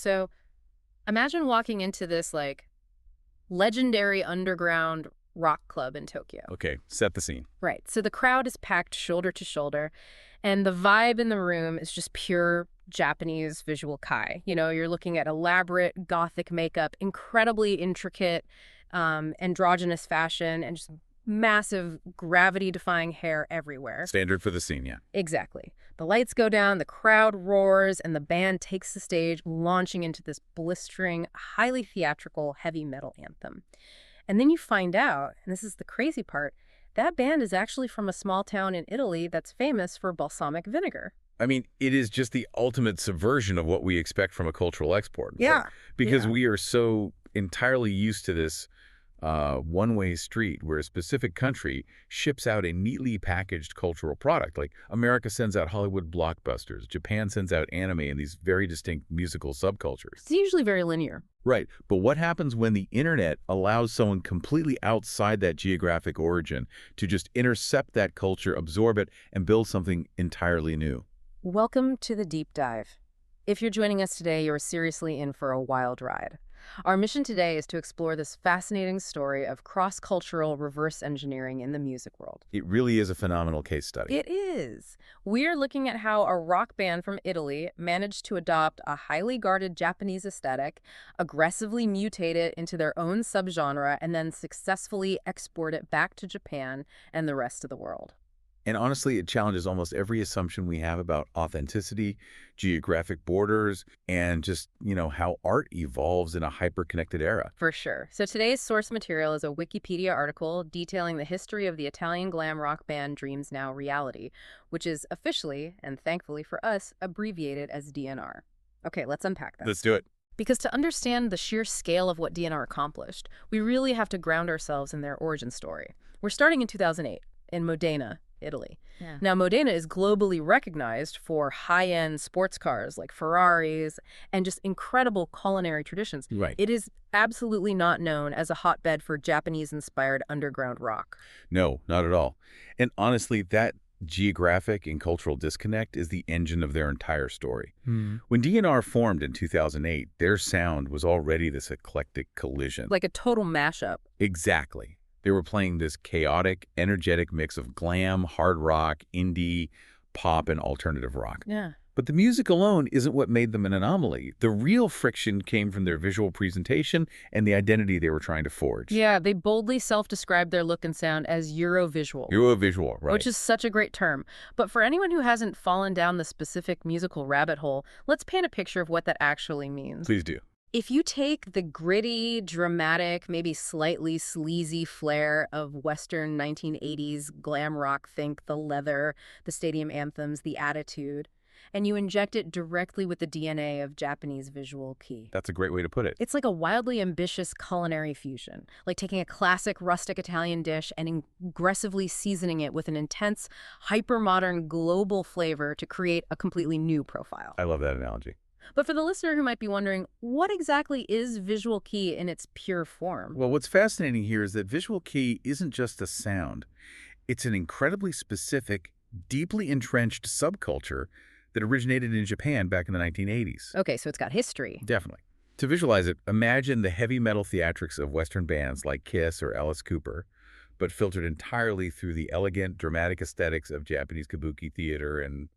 So imagine walking into this, like, legendary underground rock club in Tokyo. Okay, set the scene. Right. So the crowd is packed shoulder to shoulder, and the vibe in the room is just pure Japanese visual Kei. You know, you're looking at elaborate gothic makeup, incredibly intricate androgynous fashion, and just massive gravity-defying hair everywhere. Standard for the scene, yeah. Exactly. The lights go down, the crowd roars, and the band takes the stage, launching into this blistering, highly theatrical heavy metal anthem. And then you find out, and this is the crazy part, that band is actually from a small town in Italy that's famous for balsamic vinegar. I mean, it is just the ultimate subversion of what we expect from a cultural export. Yeah. Right? Because we are so entirely used to this one-way street where a specific country ships out a neatly packaged cultural product. Like America sends out Hollywood blockbusters. Japan sends out anime and these very distinct musical subcultures. It's usually very linear. Right. But what happens when the internet allows someone completely outside that geographic origin to just intercept that culture, absorb it, and build something entirely new? Welcome to the deep dive. If you're joining us today, you're seriously in for a wild ride. Our mission today is to explore this fascinating story of cross-cultural reverse engineering in the music world. It really is a phenomenal case study. It is. We're looking at how a rock band from Italy managed to adopt a highly guarded Japanese aesthetic, aggressively mutate it into their own subgenre, and then successfully export it back to Japan and the rest of the world. And honestly, it challenges almost every assumption we have about authenticity, geographic borders, and just, how art evolves in a hyper-connected era. For sure. So today's source material is a Wikipedia article detailing the history of the Italian glam rock band Dreams Now Reality, which is officially, and thankfully for us, abbreviated as DNR. Okay, let's unpack that. Let's do it. Because to understand the sheer scale of what DNR accomplished, we really have to ground ourselves in their origin story. We're starting in 2008 in Modena, Italy. Yeah. Now, Modena is globally recognized for high-end sports cars like Ferraris and just incredible culinary traditions. Right. It is absolutely not known as a hotbed for Japanese-inspired underground rock. No, not at all. And honestly, that geographic and cultural disconnect is the engine of their entire story. When DNR formed in 2008, their sound was already this eclectic collision. Like a total mashup. Exactly. They were playing this chaotic, energetic mix of glam, hard rock, indie, pop, and alternative rock. Yeah. But the music alone isn't what made them an anomaly. The real friction came from their visual presentation and the identity they were trying to forge. Yeah, they boldly self-described their look and sound as Eurovisual. Eurovisual, right. Which is such a great term. But for anyone who hasn't fallen down the specific musical rabbit hole, let's paint a picture of what that actually means. Please do. If you take the gritty, dramatic, maybe slightly sleazy flair of Western 1980s glam rock, think the leather, the stadium anthems, the attitude, and you inject it directly with the DNA of Japanese Visual Kei. That's a great way to put it. It's like a wildly ambitious culinary fusion, like taking a classic rustic Italian dish and aggressively seasoning it with an intense, hyper-modern global flavor to create a completely new profile. I love that analogy. But for the listener who might be wondering, what exactly is Visual Kei in its pure form? Well, what's fascinating here is that Visual Kei isn't just a sound. It's an incredibly specific, deeply entrenched subculture that originated in Japan back in the 1980s. Okay, so it's got history. Definitely. To visualize it, imagine the heavy metal theatrics of Western bands like Kiss or Alice Cooper, but filtered entirely through the elegant, dramatic aesthetics of Japanese kabuki theater and,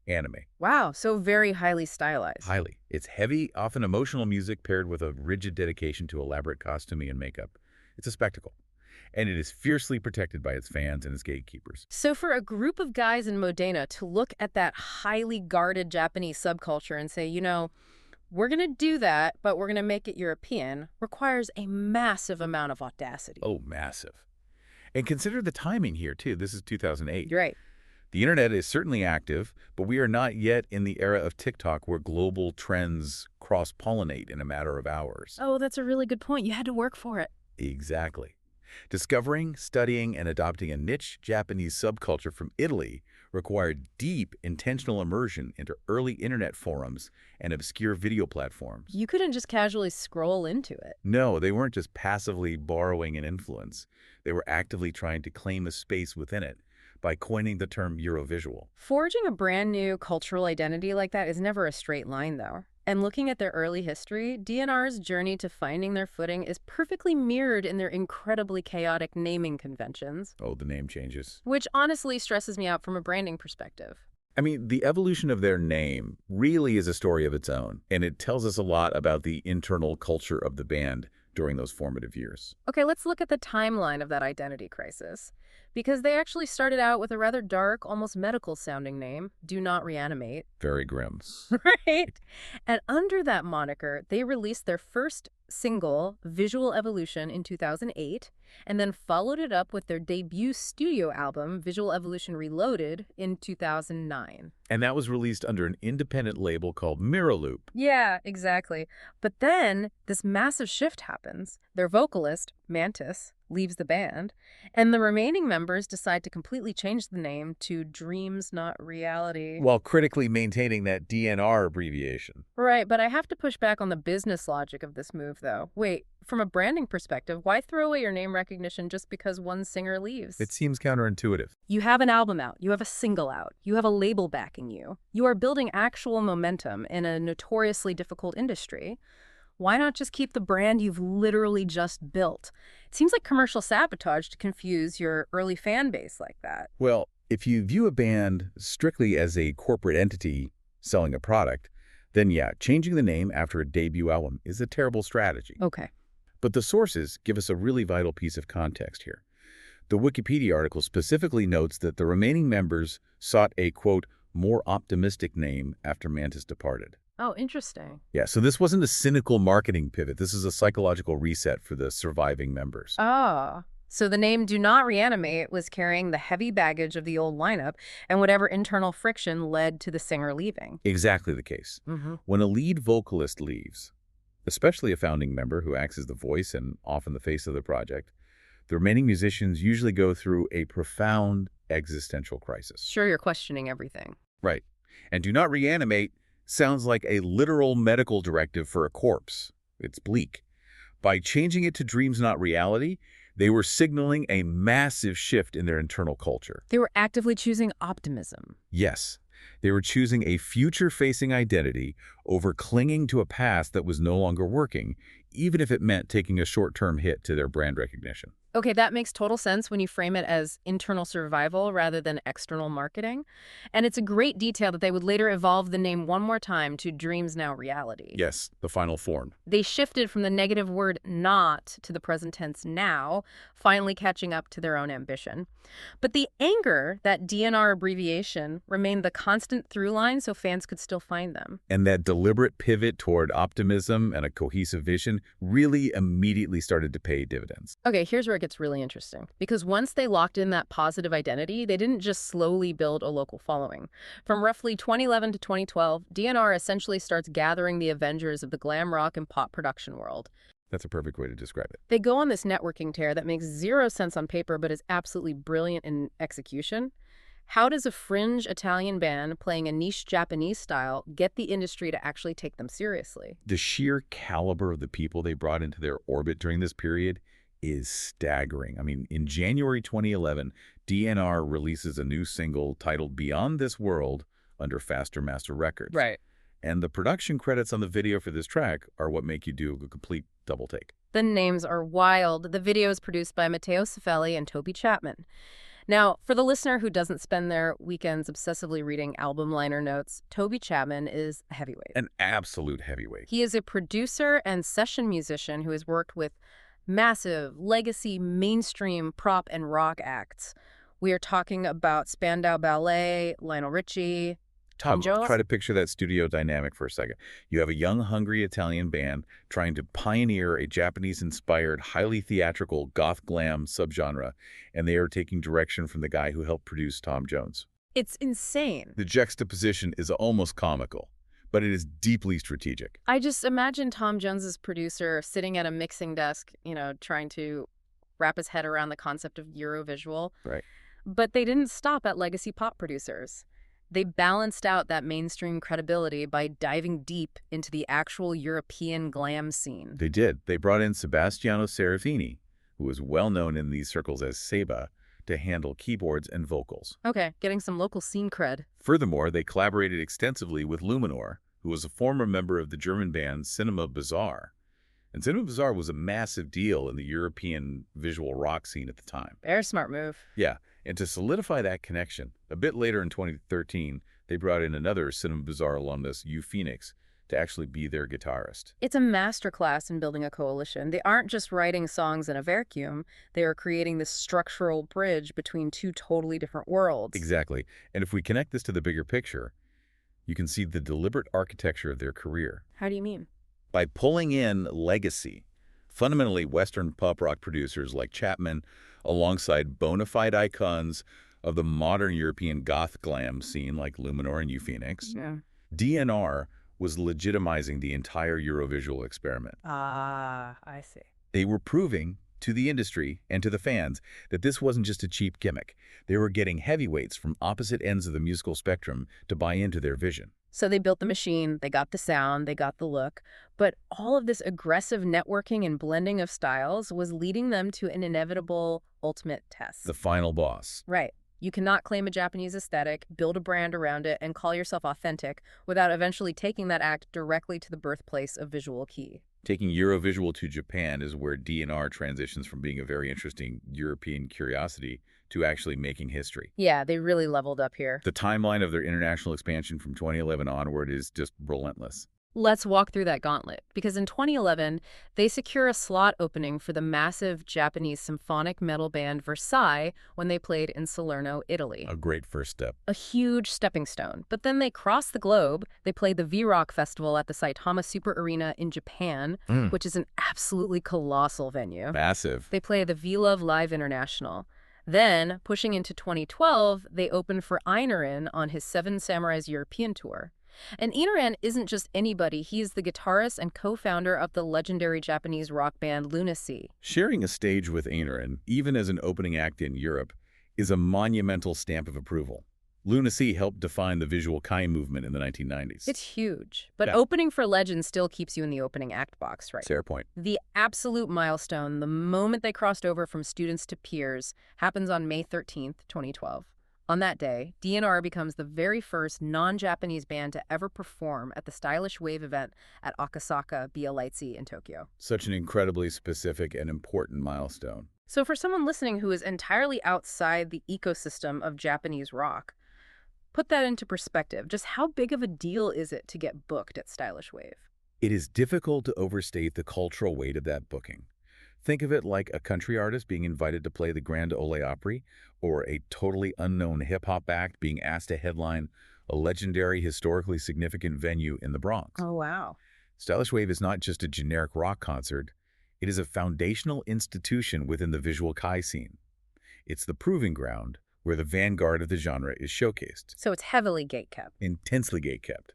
anime. Wow, so very highly stylized. Highly. It's heavy, often emotional music paired with a rigid dedication to elaborate costuming and makeup. It's a spectacle. And it is fiercely protected by its fans and its gatekeepers. So for a group of guys in Modena to look at that highly guarded Japanese subculture and say, we're going to do that, but we're going to make it European, requires a massive amount of audacity. Oh, massive. And consider the timing here, too. This is 2008. You're right. The internet is certainly active, but we are not yet in the era of TikTok where global trends cross-pollinate in a matter of hours. Oh, that's a really good point. You had to work for it. Exactly. Discovering, studying, and adopting a niche Japanese subculture from Italy required deep, intentional immersion into early internet forums and obscure video platforms. You couldn't just casually scroll into it. No, they weren't just passively borrowing an influence. They were actively trying to claim a space within it by coining the term Eurovisual. Forging a brand new cultural identity like that is never a straight line, though. And looking at their early history, DNR's journey to finding their footing is perfectly mirrored in their incredibly chaotic naming conventions, Oh, the name changes. which honestly stresses me out from a branding perspective. I mean, the evolution of their name really is a story of its own, and it tells us a lot about the internal culture of the band during those formative years. Okay, let's look at the timeline of that identity crisis. Because they actually started out with a rather dark, almost medical-sounding name, Do Not Reanimate. Very grim. Right? And under that moniker, they released their first single, Visual Evolution, in 2008, and then followed it up with their debut studio album, Visual Evolution Reloaded, in 2009. And that was released under an independent label called Mirrorloop. Yeah, exactly. But then this massive shift happens. Their vocalist, Mantis, leaves the band, and the remaining members decide to completely change the name to Dreams Not Reality. While critically maintaining that DNR abbreviation. Right, but I have to push back on the business logic of this move, though. Wait, from a branding perspective, why throw away your name recognition just because one singer leaves? It seems counterintuitive. You have an album out, you have a single out, you have a label backing you. You are building actual momentum in a notoriously difficult industry. Why not just keep the brand you've literally just built? It seems like commercial sabotage to confuse your early fan base like that. Well, if you view a band strictly as a corporate entity selling a product, then yeah, changing the name after a debut album is a terrible strategy. Okay. But the sources give us a really vital piece of context here. The Wikipedia article specifically notes that the remaining members sought a, quote, more optimistic name after Mantis departed. Oh, interesting. Yeah, so this wasn't a cynical marketing pivot. This is a psychological reset for the surviving members. Oh, so the name Do Not Reanimate was carrying the heavy baggage of the old lineup and whatever internal friction led to the singer leaving. Exactly the case. When a lead vocalist leaves, especially a founding member who acts as the voice and often the face of the project, the remaining musicians usually go through a profound existential crisis. Sure, you're questioning everything. Right. And Do Not Reanimate sounds like a literal medical directive for a corpse. It's bleak. By changing it to Dreams Not Reality, they were signaling a massive shift in their internal culture. They were actively choosing optimism. Yes, they were choosing a future-facing identity over clinging to a past that was no longer working, even if it meant taking a short-term hit to their brand recognition. Okay, that makes total sense when you frame it as internal survival rather than external marketing. And it's a great detail that they would later evolve the name one more time to Dreams Now Reality. Yes, the final form. They shifted from the negative word not to the present tense now, finally catching up to their own ambition. But the anger, that DNR abbreviation, remained the constant through line so fans could still find them. And that deliberate pivot toward optimism and a cohesive vision really immediately started to pay dividends. Okay, here's where it gets really interesting. Because once they locked in that positive identity, they didn't just slowly build a local following. From roughly 2011 to 2012, DNR essentially starts gathering the Avengers of the glam rock and pop production world. That's a perfect way to describe it. They go on this networking tear that makes zero sense on paper but is absolutely brilliant in execution. How does a fringe Italian band playing a niche Japanese style get the industry to actually take them seriously? The sheer caliber of the people they brought into their orbit during this period is staggering. I mean, in January 2011, DNR releases a new single titled Beyond This World under Faster Master Records. Right. And the production credits on the video for this track are what make you do a complete double take. The names are wild. The video is produced by Matteo Cifelli and Toby Chapman. Now, for the listener who doesn't spend their weekends obsessively reading album liner notes, Toby Chapman is a heavyweight. An absolute heavyweight. He is a producer and session musician who has worked with massive, legacy, mainstream prop and rock acts. We are talking about Spandau Ballet, Lionel Richie, Tom Jones. Try to picture that studio dynamic for a second. You have a young, hungry Italian band trying to pioneer a Japanese-inspired, highly theatrical goth glam subgenre, and they are taking direction from the guy who helped produce Tom Jones. It's insane. The juxtaposition is almost comical, but it is deeply strategic. I just imagine Tom Jones's producer sitting at a mixing desk, trying to wrap his head around the concept of Eurovisual. Right. But they didn't stop at legacy pop producers. They balanced out that mainstream credibility by diving deep into the actual European glam scene. They did. They brought in Sebastiano Serafini, who was well known in these circles as Seba, to handle keyboards and vocals. Okay, getting some local scene cred. Furthermore, they collaborated extensively with Luminor, who was a former member of the German band Cinema Bazaar. And Cinema Bazaar was a massive deal in the European visual rock scene at the time. Very smart move. Yeah, and to solidify that connection, a bit later in 2013, they brought in another Cinema Bazaar alumnus, Phoenix, to actually be their guitarist. It's a masterclass in building a coalition. They aren't just writing songs in a vacuum. They are creating this structural bridge between two totally different worlds. Exactly. And if we connect this to the bigger picture, you can see the deliberate architecture of their career. How do you mean? By pulling in legacy, fundamentally Western pop rock producers like Chapman, alongside bona fide icons of the modern European goth glam scene like Luminor and Phoenix, Yeah. DNR was legitimizing the entire Eurovisual experiment. Ah, I see. They were proving to the industry and to the fans that this wasn't just a cheap gimmick. They were getting heavyweights from opposite ends of the musical spectrum to buy into their vision. So they built the machine, they got the sound, they got the look, but all of this aggressive networking and blending of styles was leading them to an inevitable ultimate test. The final boss. Right. You cannot claim a Japanese aesthetic, build a brand around it, and call yourself authentic without eventually taking that act directly to the birthplace of Visual Kei. Taking Eurovisual to Japan is where DNR transitions from being a very interesting European curiosity to actually making history. Yeah, they really leveled up here. The timeline of their international expansion from 2011 onward is just relentless. Let's walk through that gauntlet, because in 2011, they secure a slot opening for the massive Japanese symphonic metal band Versailles when they played in Salerno, Italy. A great first step. A huge stepping stone. But then they crossed the globe. They played the V-Rock Festival at the Saitama Super Arena in Japan, which is an absolutely colossal venue. Massive. They play the V-Love Live International. Then, pushing into 2012, they opened for Einarén on his Seven Samurais European tour. And Einarén isn't just anybody. He's the guitarist and co-founder of the legendary Japanese rock band Lunacy. Sharing a stage with Einarén, even as an opening act in Europe, is a monumental stamp of approval. Lunacy helped define the Visual Kei movement in the 1990s. It's huge. But Yeah. opening for legends still keeps you in the opening act box, right? Fair point. The absolute milestone, the moment they crossed over from students to peers, happens on May 13th, 2012. On that day, DNR becomes the very first non-Japanese band to ever perform at the Stylish Wave event at Akasaka Bialeitsi in Tokyo. Such an incredibly specific and important milestone. So for someone listening who is entirely outside the ecosystem of Japanese rock, put that into perspective. Just how big of a deal is it to get booked at Stylish Wave? It is difficult to overstate the cultural weight of that booking. Think of it like a country artist being invited to play the Grand Ole Opry, or a totally unknown hip-hop act being asked to headline a legendary, historically significant venue in the Bronx. Oh, wow. Stylish Wave is not just a generic rock concert. It is a foundational institution within the Visual Kei scene. It's the proving ground where the vanguard of the genre is showcased. So it's heavily gatekept. Intensely gatekept.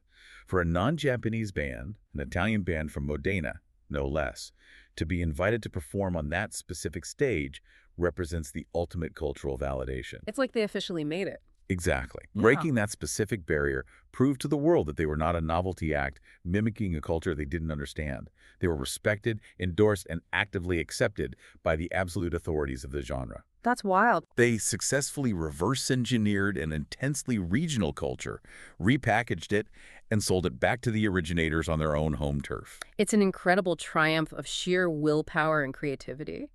For a non-Japanese band, an Italian band from Modena, no less, to be invited to perform on that specific stage represents the ultimate cultural validation. It's like they officially made it. Exactly. Yeah. Breaking that specific barrier proved to the world that they were not a novelty act mimicking a culture they didn't understand. They were respected, endorsed, and actively accepted by the absolute authorities of the genre. That's wild. They successfully reverse-engineered an intensely regional culture, repackaged it, and sold it back to the originators on their own home turf. It's an incredible triumph of sheer willpower and creativity.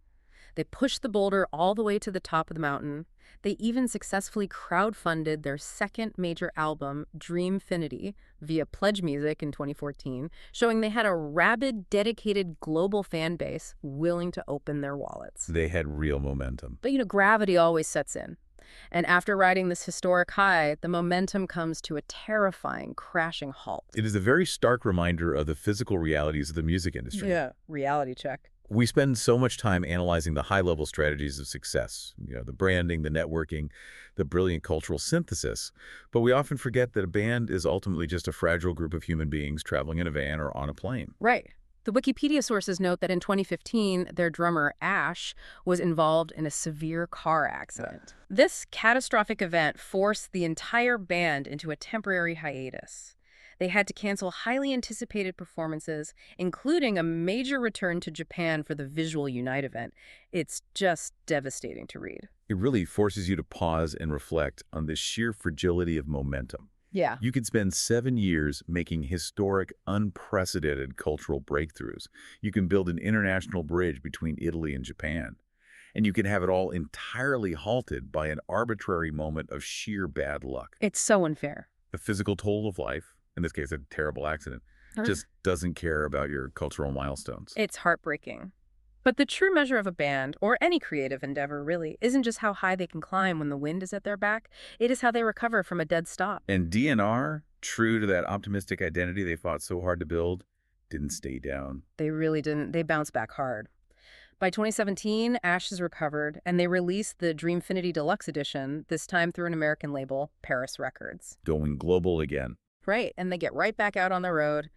They pushed the boulder all the way to the top of the mountain. They even successfully crowdfunded their second major album, Dreamfinity, via Pledge Music in 2014, showing they had a rabid, dedicated global fan base willing to open their wallets. They had real momentum. But, gravity always sets in. And after riding this historic high, the momentum comes to a terrifying, crashing halt. It is a very stark reminder of the physical realities of the music industry. Yeah, reality check. We spend so much time analyzing the high-level strategies of success, the branding, the networking, the brilliant cultural synthesis, but we often forget that a band is ultimately just a fragile group of human beings traveling in a van or on a plane. Right. The Wikipedia sources note that in 2015, their drummer, Ash, was involved in a severe car accident. This catastrophic event forced the entire band into a temporary hiatus. They had to cancel highly anticipated performances, including a major return to Japan for the Visual Unite event. It's just devastating to read. It really forces you to pause and reflect on the sheer fragility of momentum. Yeah. You could spend 7 years making historic, unprecedented cultural breakthroughs. You can build an international bridge between Italy and Japan. And you can have it all entirely halted by an arbitrary moment of sheer bad luck. It's so unfair. The physical toll of life, in this case a terrible accident, just doesn't care about your cultural milestones. It's heartbreaking. But the true measure of a band, or any creative endeavor really, isn't just how high they can climb when the wind is at their back. It is how they recover from a dead stop. And DNR, true to that optimistic identity they fought so hard to build, didn't stay down. They really didn't. They bounced back hard. By 2017, Ashes recovered, and they released the Dreamfinity Deluxe Edition, this time through an American label, Paris Records. Going global again. Right, and they get right back out on the road.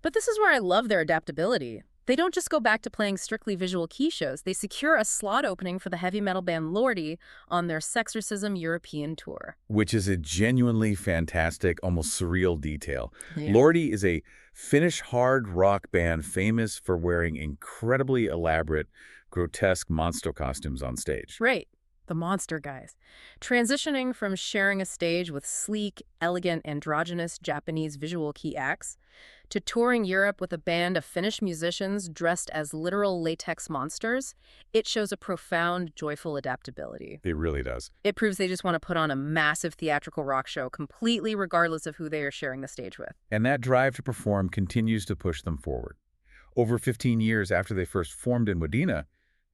But this is where I love their adaptability. They don't just go back to playing strictly Visual Kei shows. They secure a slot opening for the heavy metal band Lordi on their Sexorcism European tour. Which is a genuinely fantastic, almost surreal detail. Yeah. Lordi is a Finnish hard rock band famous for wearing incredibly elaborate, grotesque monster costumes on stage. Right, the monster guys. Transitioning from sharing a stage with sleek, elegant, androgynous Japanese Visual Kei acts to touring Europe with a band of Finnish musicians dressed as literal latex monsters, it shows a profound, joyful adaptability. It really does. It proves they just want to put on a massive theatrical rock show, completely regardless of who they are sharing the stage with. And that drive to perform continues to push them forward. Over 15 years after they first formed in Modena,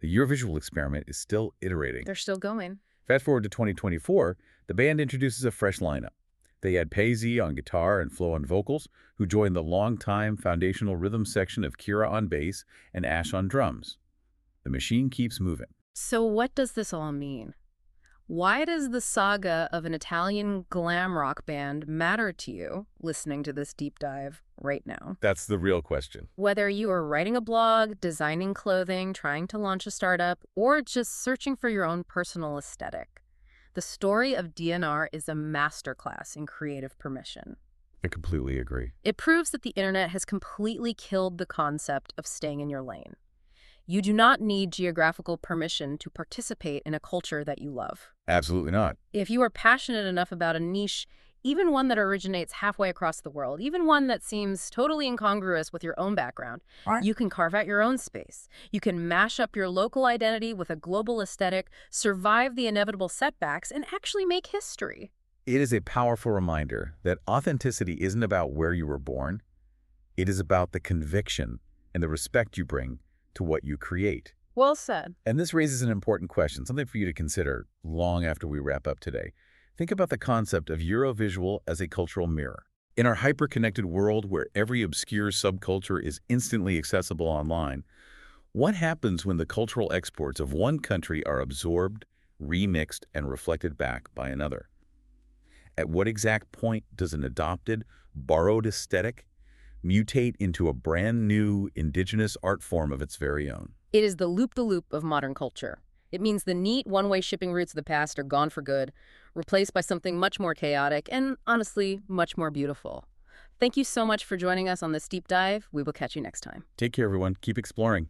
the Eurovisual experiment is still iterating. They're still going. Fast forward to 2024, the band introduces a fresh lineup. They add Paisley on guitar and Flo on vocals, who join the longtime foundational rhythm section of Kira on bass and Ash on drums. The machine keeps moving. So what does this all mean? Why does the saga of an Italian glam rock band matter to you, listening to this deep dive right now? That's the real question. Whether you are writing a blog, designing clothing, trying to launch a startup, or just searching for your own personal aesthetic, the story of DNR is a masterclass in creative permission. I completely agree. It proves that the internet has completely killed the concept of staying in your lane. You do not need geographical permission to participate in a culture that you love. Absolutely not. If you are passionate enough about a niche, even one that originates halfway across the world, even one that seems totally incongruous with your own background, you can carve out your own space. You can mash up your local identity with a global aesthetic, survive the inevitable setbacks, and actually make history. It is a powerful reminder that authenticity isn't about where you were born. It is about the conviction and the respect you bring to what you create. Well said. And this raises an important question, something for you to consider long after we wrap up today. Think about the concept of Eurovisual as a cultural mirror. In our hyper-connected world where every obscure subculture is instantly accessible online, what happens when the cultural exports of one country are absorbed, remixed, and reflected back by another? At what exact point does an adopted, borrowed aesthetic mutate into a brand new indigenous art form of its very own? It is the loop-the-loop of modern culture. It means the neat one-way shipping routes of the past are gone for good, replaced by something much more chaotic and, honestly, much more beautiful. Thank you so much for joining us on this deep dive. We will catch you next time. Take care, everyone. Keep exploring.